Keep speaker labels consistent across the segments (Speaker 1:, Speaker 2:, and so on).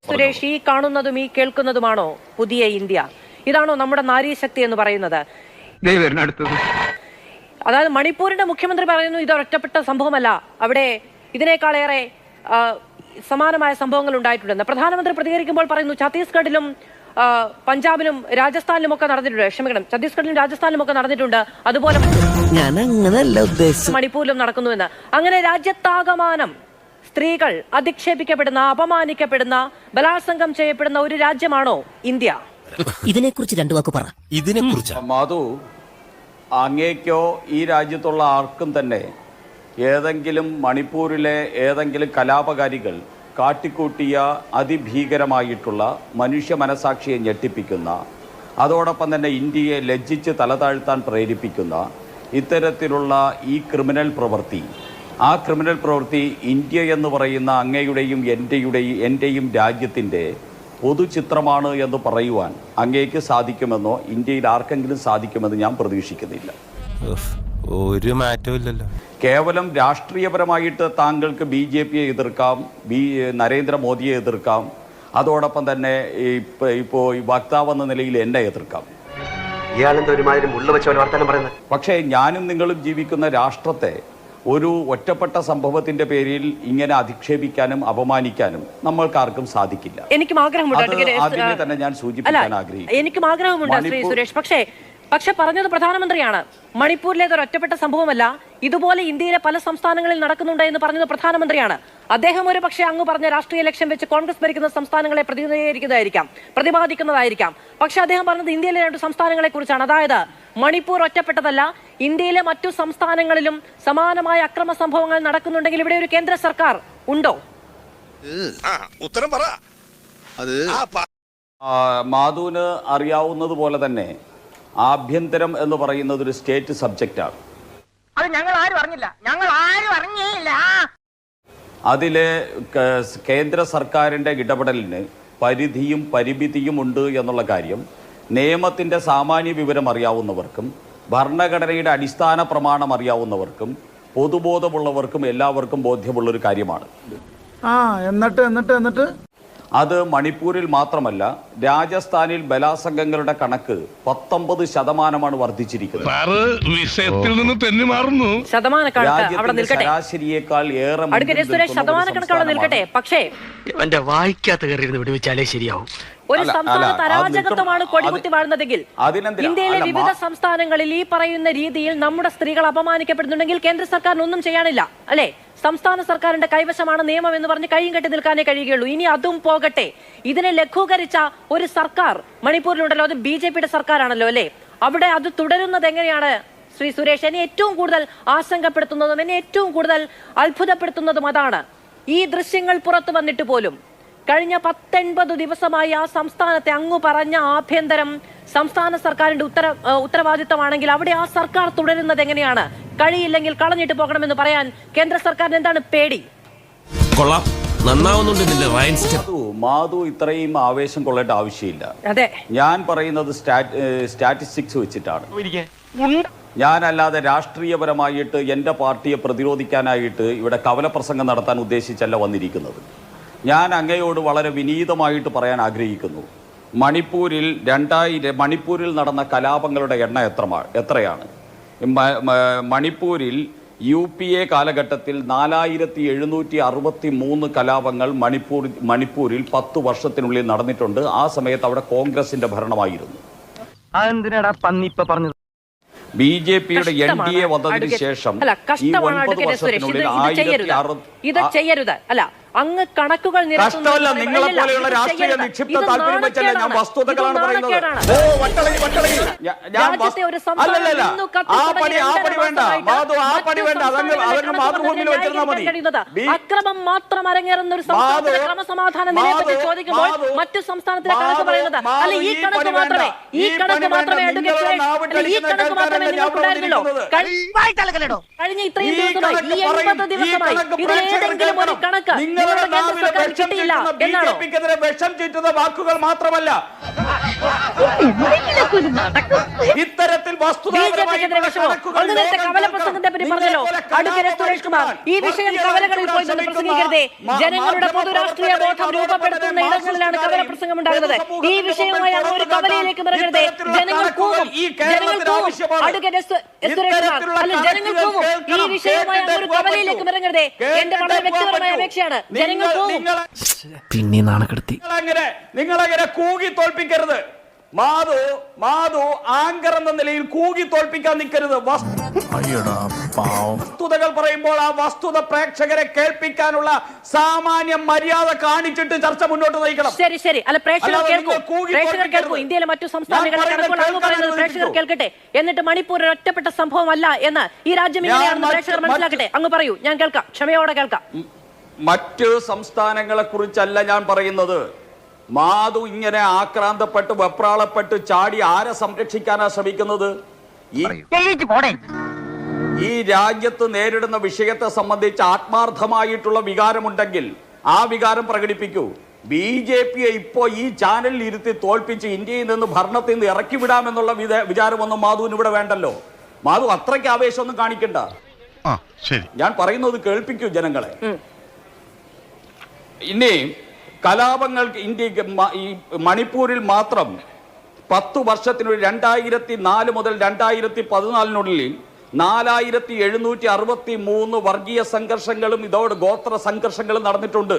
Speaker 1: സുരേഷ്, ഈ കാണുന്നതും ഈ കേൾക്കുന്നതുമാണോ പുതിയ ഇന്ത്യ? ഇതാണോ നമ്മുടെ നാരീശക്തി എന്ന് പറയുന്നത്? അതായത് മണിപ്പൂരിന്റെ മുഖ്യമന്ത്രി പറയുന്നു ഇത് ഒറ്റപ്പെട്ട സംഭവമല്ല, അവിടെ ഇതിനേക്കാളേറെ സമാനമായ സംഭവങ്ങൾ ഉണ്ടായിട്ടുണ്ടെന്ന്. പ്രധാനമന്ത്രി പ്രതികരിക്കുമ്പോൾ പറയുന്നു ഛത്തീസ്ഗഡിലും പഞ്ചാബിലും രാജസ്ഥാനിലും ഒക്കെ നടന്നിട്ടുണ്ട്. ക്ഷമിക്കണം, ഛത്തീസ്ഗഡിലും രാജസ്ഥാനിലും ഒക്കെ നടന്നിട്ടുണ്ട്. അതുപോലെ മണിപ്പൂരിലും നടക്കുന്നുവെന്ന്. അങ്ങനെ രാജ്യത്താകമാനം സ്ത്രീകൾ അധിക്ഷേപിക്കപ്പെടുന്ന, അപമാനിക്കപ്പെടുന്ന, ബലാത്സംഗം ചെയ്യപ്പെടുന്ന ഒരു രാജ്യമാണോ ഇന്ത്യ?
Speaker 2: ഇതിനെക്കുറിച്ച് രണ്ടു വാക്ക് പറ. ഇതിനെക്കുറിച്ച്
Speaker 3: മാധു, അങ്ങേക്കോ ഈ രാജ്യത്തുള്ള ആർക്കും തന്നെ ഏതെങ്കിലും മണിപ്പൂരിലെ ഏതെങ്കിലും കലാപകാരികൾ കാട്ടിക്കൂട്ടിയ അതിഭീകരമായിട്ടുള്ള മനുഷ്യ മനസാക്ഷിയെ ഞെട്ടിപ്പിക്കുന്ന, അതോടൊപ്പം തന്നെ ഇന്ത്യയെ ലജ്ജിച്ച് തലതാഴ്ത്താൻ പ്രേരിപ്പിക്കുന്ന ഇത്തരത്തിലുള്ള ഈ ക്രിമിനൽ പ്രവൃത്തി, ആ ക്രിമിനൽ പ്രവൃത്തി ഇന്ത്യ എന്ന് പറയുന്ന അങ്ങയുടെയും എൻ്റെയും രാജ്യത്തിൻ്റെ പൊതുചിത്രമാണ് എന്ന് പറയുവാൻ അങ്ങേക്ക് സാധിക്കുമെന്നോ ഇന്ത്യയിൽ ആർക്കെങ്കിലും സാധിക്കുമെന്ന് ഞാൻ പ്രതീക്ഷിക്കുന്നില്ല.
Speaker 4: ഒരു മാറ്റവും ഇല്ലല്ലോ.
Speaker 3: കേവലം രാഷ്ട്രീയപരമായിട്ട് താങ്കൾക്ക് BJPയെ എതിർക്കാം, നരേന്ദ്രമോദിയെ എതിർക്കാം, അതോടൊപ്പം തന്നെ ഇപ്പോൾ വക്താവ് എന്ന നിലയിൽ എന്നെ എതിർക്കാം. പക്ഷേ ഞാനും നിങ്ങളും ജീവിക്കുന്ന രാഷ്ട്രത്തെ ഒരു ഒറ്റപ്പെട്ട സംഭവത്തിന്റെ പേരിൽ ഇങ്ങനെ അധിക്ഷേപിക്കാനും അപമാനിക്കാനും നമ്മൾക്കാർക്കും സാധിക്കില്ല.
Speaker 1: എനിക്കും ആഗ്രഹമുണ്ട്,
Speaker 3: ആദ്യമേ തന്നെ ഞാൻ സൂചിപ്പിക്കാൻ ആഗ്രഹിക്കുന്നു.
Speaker 1: എനിക്കും ആഗ്രഹമുണ്ട് ശ്രീ സുരേഷ്. പക്ഷെ പറഞ്ഞത് പ്രധാനമന്ത്രിയാണ്. മണിപ്പൂരിലേത് ഒരു ഒറ്റപ്പെട്ട സംഭവമല്ല, ഇതുപോലെ ഇന്ത്യയിലെ പല സംസ്ഥാനങ്ങളിൽ നടക്കുന്നുണ്ട് എന്ന് പറഞ്ഞത് പ്രധാനമന്ത്രിയാണ്. അദ്ദേഹം ഒരു പക്ഷേ അങ്ങ് പറഞ്ഞ രാഷ്ട്രീയ ലക്ഷ്യം വെച്ച് കോൺഗ്രസ് ഭരിക്കുന്ന സംസ്ഥാനങ്ങളെ പ്രതിപാദിക്കുന്നതായിരിക്കാം. പക്ഷെ അദ്ദേഹം പറഞ്ഞത് ഇന്ത്യയിലെ 2 സംസ്ഥാനങ്ങളെ കുറിച്ചാണ്. അതായത് മണിപ്പൂർ ഒറ്റപ്പെട്ടതല്ല, ഇന്ത്യയിലെ മറ്റു സംസ്ഥാനങ്ങളിലും സമാനമായ അക്രമ സംഭവങ്ങൾ നടക്കുന്നുണ്ടെങ്കിൽ ഇവിടെ ഒരു കേന്ദ്ര സർക്കാർ ഉണ്ടോ?
Speaker 5: ഉത്തരം പറ.
Speaker 3: മാധുവിന് അറിയാവുന്നതുപോലെ തന്നെ ആഭ്യന്തരം എന്ന് പറയുന്നത് ഒരു സ്റ്റേറ്റ് സബ്ജക്റ്റാണ്. അതില് കേന്ദ്ര സർക്കാരിന്റെ ഇടപെടലിന് പരിധിയും പരിമിതിയും ഉണ്ട് എന്നുള്ള കാര്യം നിയമത്തിന്റെ സാമാന്യ വിവരം അറിയാവുന്നവർക്കും ഭരണഘടനയുടെ അടിസ്ഥാന പ്രമാണം അറിയാവുന്നവർക്കും പൊതുബോധമുള്ളവർക്കും എല്ലാവർക്കും ബോധ്യമുള്ളൊരു കാര്യമാണ്.
Speaker 6: എന്നിട്ട്
Speaker 3: അത് മണിപ്പൂരിൽ മാത്രമല്ല, രാജസ്ഥാനിൽ ബലാത്സംഗങ്ങളുടെ കണക്ക് 19% വർദ്ധിച്ചിരിക്കുന്നത്. രാജ്യത്തിന്റെ ശരാശരിയേക്കാൾ ഏറെ
Speaker 1: നിൽക്കട്ടെ. പക്ഷേ
Speaker 2: എന്റെ വായിക്കാത്ത കയറി വിടുവിച്ചാലേ ശരിയാവും.
Speaker 1: ഒരു സംസ്ഥാനത്ത് അരാജകത്വമാണ് കൊടികുത്തി വാഴുന്നതെങ്കിൽ ഇന്ത്യയിലെ വിവിധ സംസ്ഥാനങ്ങളിൽ ഈ പറയുന്ന രീതിയിൽ നമ്മുടെ സ്ത്രീകൾ അപമാനിക്കപ്പെടുന്നുണ്ടെങ്കിൽ കേന്ദ്ര സർക്കാരിന് ഒന്നും ചെയ്യാനില്ല, അല്ലെ? സംസ്ഥാന സർക്കാരിന്റെ കൈവശമാണ് നിയമം എന്ന് പറഞ്ഞ് കൈയും കെട്ടി നിൽക്കാനേ കഴിയുകയുള്ളൂ. ഇനി അതും പോകട്ടെ, ഇതിനെ ലഘൂകരിച്ച ഒരു സർക്കാർ മണിപ്പൂരിലുണ്ടല്ലോ, അത് BJPയുടെ സർക്കാരാണല്ലോ, അല്ലെ? അവിടെ അത് തുടരുന്നത് എങ്ങനെയാണ് ശ്രീ സുരേഷ്? എന്നെ ഏറ്റവും കൂടുതൽ ആശങ്കപ്പെടുത്തുന്നതും എന്നെ ഏറ്റവും കൂടുതൽ അത്ഭുതപ്പെടുത്തുന്നതും അതാണ്. ഈ ദൃശ്യങ്ങൾ പുറത്തു വന്നിട്ട് പോലും കഴിഞ്ഞ 19 ദിവസമായി ആ സംസ്ഥാനത്തെ അങ്ങ് പറഞ്ഞ ആഭ്യന്തരം സംസ്ഥാന സർക്കാരിന്റെ ഉത്തരവാദിത്തമാണെങ്കിൽ അവിടെ ആ സർക്കാർ തുടരുന്നത് എങ്ങനെയാണ്? കഴിയില്ലെങ്കിൽ കളഞ്ഞിട്ട് പോകണമെന്ന് പറയാൻ കേന്ദ്ര സർക്കാരിന് എന്താണ് പേടി?
Speaker 3: മാധു ഇത്രയും ആവേശം കൊള്ളേണ്ട ആവശ്യമില്ല.
Speaker 1: അതെ,
Speaker 3: ഞാൻ പറയുന്നത് സ്റ്റാറ്റിസ്റ്റിക്സ് വെച്ചിട്ടാണ്. ഞാനല്ലാതെ രാഷ്ട്രീയപരമായിട്ട് എൻ്റെ പാർട്ടിയെ പ്രതിരോധിക്കാനായിട്ട് ഇവിടെ കവലപ്രസംഗം നടത്താൻ ഉദ്ദേശിച്ചല്ല വന്നിരിക്കുന്നത്. ഞാൻ അങ്ങയോട് വളരെ വിനീതമായിട്ട് പറയാൻ ആഗ്രഹിക്കുന്നു. മണിപ്പൂരിൽ നടന്ന കലാപങ്ങളുടെ എണ്ണം എത്രയാണ്? മണിപ്പൂരിൽ UPA കാലഘട്ടത്തിൽ 4763 കലാപങ്ങൾ മണിപ്പൂരിൽ 10 വർഷത്തിനുള്ളിൽ നടന്നിട്ടുണ്ട്. ആ സമയത്ത് അവിടെ കോൺഗ്രസിന്റെ ഭരണമായിരുന്നു. BJPയുടെ NDA വന്നതിന് ശേഷം ഈ 9 വർഷത്തിനുള്ളിൽ 1060
Speaker 1: ഇത് ചെയ്യരുത്. അല്ല, അങ്ങ് കണക്കുകൾ
Speaker 3: നിങ്ങളെ പോലെയുള്ള രാഷ്ട്രീയ നിക്ഷിപ്ത താല്പര്യം വെച്ചല്ല ഞാൻ വസ്തുതകളാണ് പറയുന്നത്.
Speaker 1: അക്രമം മാത്രം അരങ്ങേറുന്ന ഒരു സംസ്ഥാനത്തിലെ ക്രമസമാധാന നിലയെ പറ്റി ചോദിക്കുമ്പോൾ മറ്റു സംസ്ഥാനത്തിലെ കണക്ക് പറയുന്നത് അല്ല, ഈ കണക്ക് മാത്രമേ കഴിഞ്ഞ ഇത്രയും ദിവസമായി, ഈ 80 ദിവസമായി ഇതിലേതെങ്കിലും ഒരു കണക്ക്
Speaker 3: നിങ്ങളുടെ
Speaker 1: കേന്ദ്ര
Speaker 3: നാവിലെ
Speaker 1: സർക്കാരിന്
Speaker 3: വിഷം
Speaker 1: കിട്ടിയില്ല
Speaker 3: ചീറ്റുന്ന
Speaker 1: എന്നാണോ?
Speaker 3: ബിജെപിക്കെതിരെ വിഷം ചീറ്റുന്ന വാക്കുകൾ മാത്രമല്ല, ഇത്തരത്തിൽ
Speaker 1: ബിജെപിക്കെതിരെ വിഷമോ? അങ്ങനത്തെ കവല പ്രസംഗത്തെ പറ്റി പറഞ്ഞല്ലോ അഡ്വക്കേറ്റ് സുരേഷ് കുമാർ. ഈ വിഷയം കവലകളിൽ പോയി നിന്ന് പ്രസംഗിക്കരുതേ. ജനങ്ങളുടെ പൊതു രാഷ്ട്രീയ ബോധം രൂപപ്പെടുത്തുന്ന ഇടങ്ങളിലാണ് കവല പ്രസംഗം ഉണ്ടാകുന്നത്. ഈ വിഷയവുമായി അങ്ങ് ഒരു കവലയിലേക്ക് ഇറങ്ങരുതേ. ജനങ്ങൾ കൂവും, ജനങ്ങൾ കൂവും. അഡ്വക്കേറ്റ് സുരേഷ് കുമാർ, അല്ല, ജനങ്ങൾ കൂവും. ഈ വിഷയവുമായി അങ്ങ് ഒരു കവലയിലേക്ക് ഇറങ്ങരുതേ. എന്റെ വളരെ വ്യക്തിപരമായ അപേക്ഷയാണ്. ജനങ്ങൾ കൂവും.
Speaker 2: പിന്നെ നാണക്കെടുത്തി.
Speaker 3: നിങ്ങളങ്ങനെ കൂകി തോൽപ്പിക്കരുത്. മാധു ആങ്കർ എന്ന നിലയിൽ കൂകി തോൽപ്പിക്കാൻ നിൽക്കരുത്. വസ്തുതകൾ പറയുമ്പോൾ ആ വസ്തുത പ്രേക്ഷകരെ കേൾപ്പിക്കാനുള്ള സാമാന്യ മര്യാദ കാണിച്ചിട്ട് ചർച്ച മുന്നോട്ട് നയിക്കണം.
Speaker 1: ശരി. അല്ല, പ്രേക്ഷകർ കേൾക്കൂ. ഇന്ത്യയിലെ മറ്റു സംസ്ഥാനങ്ങളിലെ കണക്കുകൾ അങ്ങ് പറയുന്നത് പ്രേക്ഷകർ കേൾക്കട്ടെ. എന്നിട്ട് മണിപ്പൂർ ഒരു ഒറ്റപ്പെട്ട സംഭവമല്ല എന്ന് ഈ രാജ്യം എങ്ങനെയാണെന്ന് പ്രേക്ഷകർ മനസ്സിലാക്കട്ടെ. അങ്ങ് പറയൂ, ഞാൻ കേൾക്കാം, ക്ഷമയോടെ കേൾക്കാം.
Speaker 3: മറ്റ് സംസ്ഥാനങ്ങളെ കുറിച്ചല്ല ഞാൻ പറയുന്നത്. മാധു ഇങ്ങനെ ആക്രാന്തപ്പെട്ട് വെപ്രാളപ്പെട്ട് ചാടി ആരെ സംരക്ഷിക്കാനാ ശ്രമിക്കുന്നത്? ഈ രാജ്യത്ത് നേരിടുന്ന വിഷയത്തെ സംബന്ധിച്ച് ആത്മാർത്ഥമായിട്ടുള്ള വികാരമുണ്ടെങ്കിൽ ആ വികാരം പ്രകടിപ്പിക്കൂ. ബിജെപിയെ ഇപ്പോ ഈ ചാനലിൽ ഇരുത്തി തോൽപ്പിച്ച് ഇന്ത്യയിൽ നിന്ന് ഭരണത്തിൽ നിന്ന് ഇറക്കി വിടാമെന്നുള്ള വിചാരമൊന്നും മാധുവിന് ഇവിടെ വേണ്ടല്ലോ. മാധു അത്രയ്ക്ക് ആവേശമൊന്നും കാണിക്കണ്ട. ഞാൻ പറയുന്നത് കേൾപ്പിക്കൂ ജനങ്ങളെ. ഇനി കലാപങ്ങൾക്ക് ഇന്ത്യക്ക് ഈ മണിപ്പൂരിൽ മാത്രം 10 വർഷത്തിനുള്ളിൽ 2004 മുതൽ 2014 4763 വർഗീയ സംഘർഷങ്ങളും ഇതോട് ഗോത്ര സംഘർഷങ്ങളും നടന്നിട്ടുണ്ട്.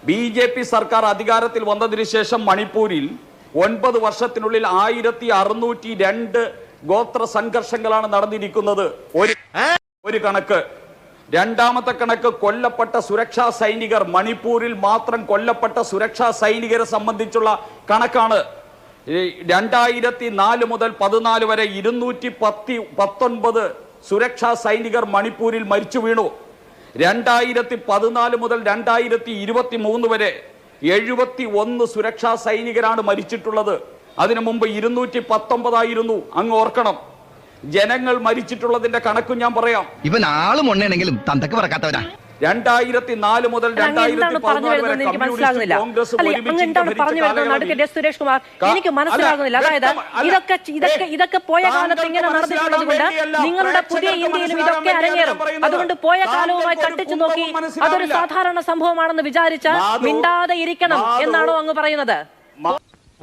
Speaker 3: ബിജെപി സർക്കാർ അധികാരത്തിൽ വന്നതിന് ശേഷം മണിപ്പൂരിൽ 9 വർഷത്തിനുള്ളിൽ 1602 ഗോത്ര സംഘർഷങ്ങളാണ് നടന്നിരിക്കുന്നത്. ഒരു കണക്ക്. രണ്ടാമത്തെ കണക്ക് കൊല്ലപ്പെട്ട സുരക്ഷാ സൈനികർ, മണിപ്പൂരിൽ മാത്രം കൊല്ലപ്പെട്ട സുരക്ഷാ സൈനികരെ സംബന്ധിച്ചുള്ള കണക്കാണ്. 2004 മുതൽ 14 വരെ 219 സുരക്ഷാ സൈനികർ മണിപ്പൂരിൽ മരിച്ചു വീണു. 2014 മുതൽ 2023 വരെ 71 സുരക്ഷാ സൈനികരാണ് മരിച്ചിട്ടുള്ളത്. അതിനു മുമ്പ് 219 ആയിരുന്നു. അങ്ങ് ഓർക്കണം. ജനങ്ങൾ മരിച്ചിട്ടുള്ളതിന്റെ കണക്കും ഞാൻ പറയാം.
Speaker 6: ഇവൻ ആളും ഉണ്ടെങ്കിലും തന്തക്ക് പറക്കാത്തവരാ.
Speaker 3: 2004 മുതൽ 2014 വരെ
Speaker 1: മനസ്സിലാകുന്നില്ല.
Speaker 3: കോൺഗ്രസ്
Speaker 1: സുരേഷ് കുമാർ, എനിക്ക് മനസ്സിലാകുന്നില്ല. അതായത് ഇതൊക്കെ പോയ കാലത്ത് ഇങ്ങനെ നടന്നിട്ടുള്ളത് കൊണ്ട് നിങ്ങളുടെ പുതിയ ഇന്ത്യയിലും ഇതൊക്കെ അരങ്ങേറും. അതുകൊണ്ട് പോയ കാലവുമായി തട്ടിച്ചു നോക്കി അതൊരു സാധാരണ സംഭവമാണെന്ന് വിചാരിച്ച് മിണ്ടാതെ ഇരിക്കണം എന്നാണോ അങ്ങ് പറയുന്നത്?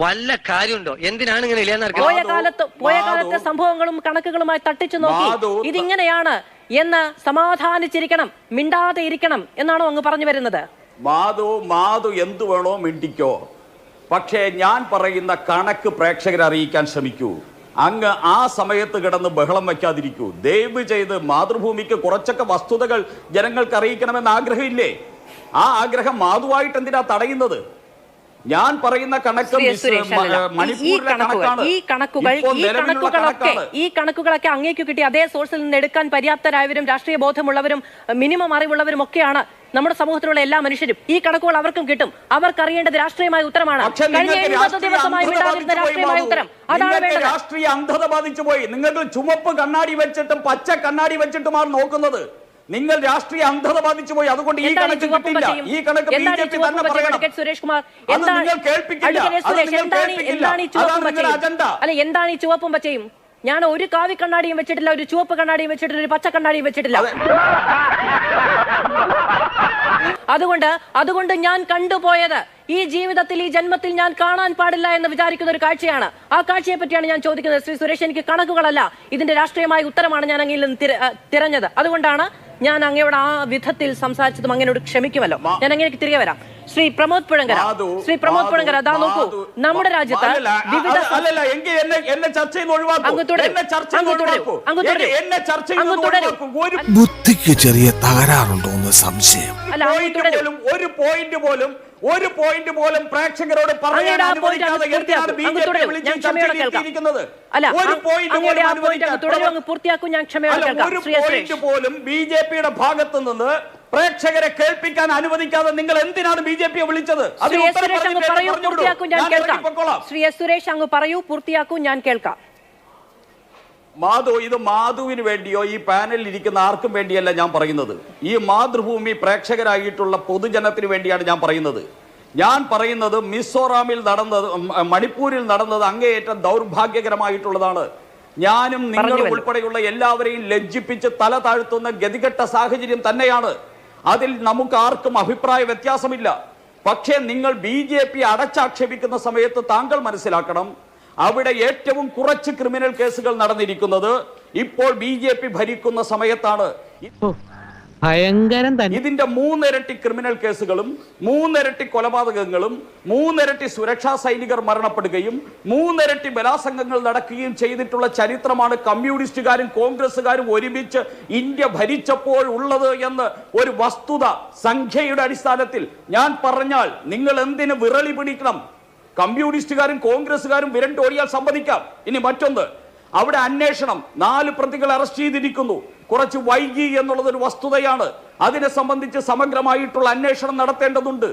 Speaker 2: വല്ല കാര്യമുണ്ടോ? എന്തിനാണ് ഇങ്ങനെ
Speaker 1: പോയ കാലത്തെ സംഭവങ്ങളും കണക്കുകളുമായി തട്ടിച്ചു നോക്കി ഇതിങ്ങനെയാണ് എന്ന് സമാധാനിച്ചിരിക്കണം, മിണ്ടാതെ ഇരിക്കണം എന്നാണോ അങ്ങ് പറഞ്ഞു വരുന്നത്?
Speaker 3: മാധു എന്തു വേണോ മിണ്ടിക്കോ, പക്ഷേ ഞാൻ പറയുന്ന കണക്ക് പ്രേക്ഷകരെ അറിയിക്കാൻ ശ്രമിക്കൂ. അങ്ങ് ആ സമയത്ത് കിടന്ന് ബഹളം വയ്ക്കാതിരിക്കൂ. ദയവ് ചെയ്ത് മാതൃഭൂമിക്ക് കുറച്ചൊക്കെ വസ്തുതകൾ ജനങ്ങൾക്ക് അറിയിക്കണമെന്ന് ആഗ്രഹമില്ലേ? ആ ആഗ്രഹം മാധുവായിട്ട് എന്തിനാ തടയുന്നത്? ഞാൻ പറയുന്ന കണക്ക്
Speaker 1: ഈ കണക്കുകളൊക്കെ അങ്ങേക്ക് കിട്ടി അതേ സോഴ്സിൽ നിന്ന് എടുക്കാൻ പര്യാപ്തരായവരും രാഷ്ട്രീയ ബോധമുള്ളവരും മിനിമം അറിവുള്ളവരും ഒക്കെയാണ് നമ്മുടെ സമൂഹത്തിലുള്ള എല്ലാ മനുഷ്യരും. ഈ കണക്കുകൾ അവർക്കും കിട്ടും. അവർക്ക് അറിയേണ്ടത് രാഷ്ട്രീയമായ ഉത്തരമാണ്. കഴിഞ്ഞ 80 ദിവസമായി വിടാതിരുന്ന രാഷ്ട്രീയമായ ഉത്തരം അതാണ് വേണ്ടത്.
Speaker 3: രാഷ്ട്രീയ അന്ധത ബാധിച്ചു പോയി. നിങ്ങൾക്ക് ചുമപ്പ് കണ്ണാടി വെച്ചിട്ടും പച്ച കണ്ണാടി വെച്ചിട്ടുമാണ് നോക്കുന്നത്. നിങ്ങൾ രാഷ്ട്രീയ അന്ധത ബാധിച്ചു പോയി. അതുകൊണ്ട് ഈ കണക്ക് കിട്ടില്ല. ഈ കണക്ക് ബിജെപി തന്നെ പറയണം.
Speaker 1: സുരേഷ് കുമാർ,
Speaker 3: എന്താണ്
Speaker 1: ഈ ചുവപ്പും പച്ചയും? ഞാൻ ഒരു കാവി കണ്ണാടിയും വെച്ചിട്ടില്ല, ഒരു ചുവപ്പ് കണ്ണാടിയും വെച്ചിട്ടില്ല, ഒരു പച്ച കണ്ണാടിയും വെച്ചിട്ടില്ല. അതുകൊണ്ട് ഞാൻ കണ്ടുപോയത് ഈ ജീവിതത്തിൽ, ഈ ജന്മത്തിൽ ഞാൻ കാണാൻ പാടില്ല എന്ന് വിചാരിക്കുന്ന ഒരു കാഴ്ചയാണ്. ആ കാഴ്ചയെ പറ്റിയാണ് ഞാൻ ചോദിക്കുന്നത്. ശ്രീ സുരേഷ്, എനിക്ക് കണക്കുകളല്ല, ഇതിന്റെ രാഷ്ട്രീയമായ ഉത്തരമാണ് ഞാൻ അങ്ങയിൽ നിന്ന് തിരഞ്ഞത്. അതുകൊണ്ടാണ് ഞാൻ അങ്ങയോട് ആ വിധത്തിൽ സംസാരിച്ചതും അങ്ങനോട് ക്ഷമിക്കുമല്ലോ. ഞാൻ അങ്ങനെയൊക്കെ തിരികെ വരാം. ശ്രീ പ്രമോദ് പുഴങ്കര, അതാ നോക്കൂ, നമ്മുടെ രാജ്യത്ത് വിവിധ
Speaker 7: ബുദ്ധിക്ക് ചെറിയ തകരാറുണ്ടോ എന്ന് സംശയം.
Speaker 3: ഒരു പോയിന്റ് പോലും പ്രേക്ഷകരോട് പറയാൻ അനുവദിക്കാതെ എന്തിനാണ് ബിജെപി വിളിച്ച് ചർച്ചയിലിരിക്കുന്നത്? ഒരു പോയിന്റ് പോലും ബിജെപിയുടെ ഭാഗത്ത് നിന്ന് പ്രേക്ഷകരെ കേൾപ്പിക്കാൻ അനുവദിക്കാതെ നിങ്ങൾ എന്തിനാണ് ബിജെപിയെ വിളിച്ചത്?
Speaker 1: ശ്രീ സുരേഷ് അങ്ങ് പറയൂ, പൂർത്തിയാക്കൂ, ഞാൻ കേൾക്കാം.
Speaker 3: മാധു, ഇത് മാധുവിന് വേണ്ടിയോ ഈ പാനലിൽ ഇരിക്കുന്ന ആർക്കും വേണ്ടിയല്ല ഞാൻ പറയുന്നത്. ഈ മാതൃഭൂമി പ്രേക്ഷകരായിട്ടുള്ള പൊതുജനത്തിന് വേണ്ടിയാണ് ഞാൻ പറയുന്നത്. ഞാൻ പറയുന്നത് മിസോറാമിൽ നടന്നത്, മണിപ്പൂരിൽ നടന്നത് അങ്ങേയറ്റം ദൗർഭാഗ്യകരമായിട്ടുള്ളതാണ്. ഞാനും നിങ്ങളും ഉൾപ്പെടെയുള്ള എല്ലാവരെയും ലജ്ജിപ്പിച്ച് തല താഴ്ത്തുന്ന ഗതികെട്ട സാഹചര്യം തന്നെയാണ്. അതിൽ നമുക്ക് ആർക്കും അഭിപ്രായ വ്യത്യാസമില്ല. പക്ഷേ നിങ്ങൾ BJP അടച്ചാക്ഷേപിക്കുന്ന സമയത്ത് താങ്കൾ മനസ്സിലാക്കണം, അവിടെ ഏറ്റവും കുറച്ച് ക്രിമിനൽ കേസുകൾ നടന്നിരിക്കുന്നത് ഇപ്പോൾ BJP ഭരിക്കുന്ന സമയത്താണ്.
Speaker 2: ഭയങ്കരം തന്നെ.
Speaker 3: ഇതിന്റെ 3 ഇരട്ടി ക്രിമിനൽ കേസുകളും 3 ഇരട്ടി കൊലപാതകങ്ങളും 3 ഇരട്ടി സുരക്ഷാ സൈനികർ മരണപ്പെടുകയും 3 ഇരട്ടി ബലാത്സംഗങ്ങൾ നടക്കുകയും ചെയ്തിട്ടുള്ള ചരിത്രമാണ് കമ്മ്യൂണിസ്റ്റുകാരും കോൺഗ്രസുകാരും ഒരുമിച്ച് ഇന്ത്യ ഭരിച്ചപ്പോൾ ഉള്ളത് എന്ന് ഒരു വസ്തുത സംഖ്യയുടെ അടിസ്ഥാനത്തിൽ ഞാൻ പറഞ്ഞാൽ നിങ്ങൾ എന്തിന് വിറളി പിടിക്കണം? കമ്മ്യൂണിസ്റ്റുകാരും കോൺഗ്രസുകാരും വിരണ്ടോടിയാൽ സമ്മതിക്കാം. ഇനി മറ്റൊന്ന്, അവിടെ അന്വേഷണം 4 പ്രതികൾ അറസ്റ്റ് ചെയ്തിരിക്കുന്നു. കുറച്ച് വൈകി എന്നുള്ളതൊരു വസ്തുതയാണ്. അതിനെ സംബന്ധിച്ച് സമഗ്രമായിട്ടുള്ള അന്വേഷണം നടത്തേണ്ടതുണ്ട്.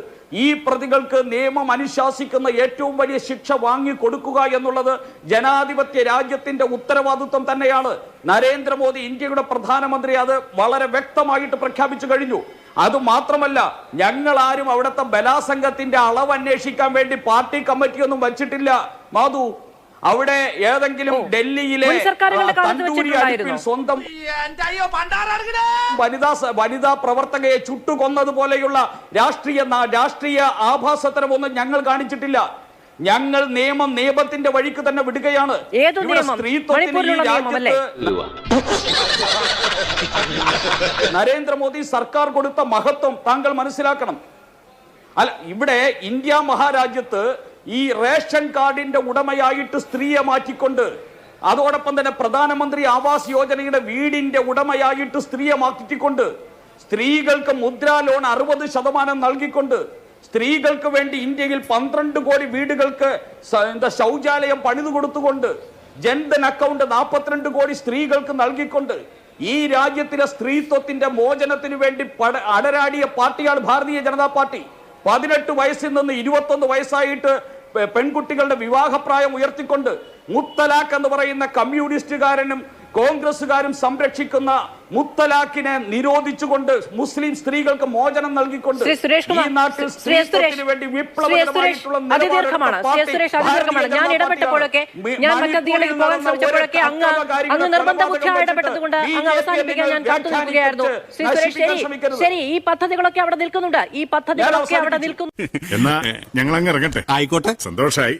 Speaker 3: ഈ പ്രതികൾക്ക് നിയമം അനുശാസിക്കുന്ന ഏറ്റവും വലിയ ശിക്ഷ വാങ്ങിക്കൊടുക്കുക എന്നുള്ളത് ജനാധിപത്യ രാജ്യത്തിന്റെ ഉത്തരവാദിത്വം തന്നെയാണ്. നരേന്ദ്രമോദി ഇന്ത്യയുടെ പ്രധാനമന്ത്രി അത് വളരെ വ്യക്തമായിട്ട് പ്രഖ്യാപിച്ചു കഴിഞ്ഞു. അത് മാത്രമല്ല, ഞങ്ങൾ ആരും അവിടുത്തെ ബലാത്സംഗത്തിന്റെ അളവ് അന്വേഷിക്കാൻ വേണ്ടി പാർട്ടി കമ്മിറ്റിയൊന്നും വച്ചിട്ടില്ല. മാധു, അവിടെ ഏതെങ്കിലും ഡൽഹിയിലെ തന്തൂരി അടുപ്പിൽ സ്വന്തം വനിതാ പ്രവർത്തകയെ ചുട്ടുകൊന്നതുപോലെയുള്ള രാഷ്ട്രീയ ആഭാസത്തരമൊന്നും ഞങ്ങൾ കാണിച്ചിട്ടില്ല. ഞങ്ങൾ നിയമത്തിന്റെ വഴിക്ക് തന്നെ വിടുകയാണ്. സ്ത്രീത്വത്തിന് ഈ രാജ്യത്ത് നരേന്ദ്രമോദി സർക്കാർ കൊടുത്ത മഹത്വം താങ്കൾ മനസ്സിലാക്കണം. അല്ല, ഇവിടെ ഇന്ത്യ മഹാരാജ്യത്ത് ഈ റേഷൻ കാർഡിന്റെ ഉടമയായിട്ട് സ്ത്രീയെ മാറ്റിക്കൊണ്ട്, അതോടൊപ്പം തന്നെ പ്രധാനമന്ത്രി ആവാസ് യോജനയുടെ വീടിന്റെ ഉടമയായിട്ട് സ്ത്രീയെ മാറ്റിക്കൊണ്ട്, സ്ത്രീകൾക്ക് മുദ്രാ ലോൺ 60% നൽകിക്കൊണ്ട്, സ്ത്രീകൾക്ക് വേണ്ടി ഇന്ത്യയിൽ 12 കോടി വീടുകൾക്ക് ശൗചാലയം പണിതു കൊടുത്തുകൊണ്ട്, ജൻധൻ അക്കൗണ്ട് 42 കോടി സ്ത്രീകൾക്ക് നൽകിക്കൊണ്ട് ഈ രാജ്യത്തിലെ സ്ത്രീത്വത്തിന്റെ മോചനത്തിന് വേണ്ടി അടരാടിയ പാർട്ടിയാണ് ഭാരതീയ ജനതാ പാർട്ടി. 18 വയസ്സിൽ നിന്ന് 21 വയസ്സായിട്ട് പെൺകുട്ടികളുടെ വിവാഹപ്രായം ഉയർത്തിക്കൊണ്ട്, മുത്തലാഖ് എന്ന് പറയുന്ന കമ്മ്യൂണിസ്റ്റുകാരനും കോൺഗ്രസുകാരും സംരക്ഷിക്കുന്ന മുത്തലാഖിനെ നിരോധിച്ചുകൊണ്ട് നിരോധിച്ചുകൊണ്ട് സ്ത്രീകൾക്ക് മോചനം നൽകിക്കൊണ്ട് ഈ നാട്ടിൽ സ്ത്രീത്വത്തിന് വേണ്ടി വിപ്ലവകരമായിട്ടുള്ള
Speaker 1: ഞാൻ ഇടപെട്ടപ്പോഴൊക്കെ, ഞാൻ മറ്റതിലേക്ക് പോകാൻ ശ്രമിച്ചപ്പോഴൊക്കെ അങ്ങ് നിർബന്ധബുദ്ധിയായി ഇടപെട്ടതുകൊണ്ട് അങ്ങ് അവസാനിപ്പിക്കാൻ ഞാൻ കാത്തു നിൽക്കുകയായിരുന്നു. ശ്രീ സുരേഷ്, ശരി, ഈ പദ്ധതികളൊക്കെ അവിടെ നിൽക്കുന്നുണ്ട്. ഈ പദ്ധതികളൊക്കെ അവിടെ നിൽക്കുന്നു.
Speaker 5: എന്നാ ഞങ്ങൾ അങ്ങ് ഇറങ്ങട്ടെ. ആയിക്കോട്ടെ, സന്തോഷായി.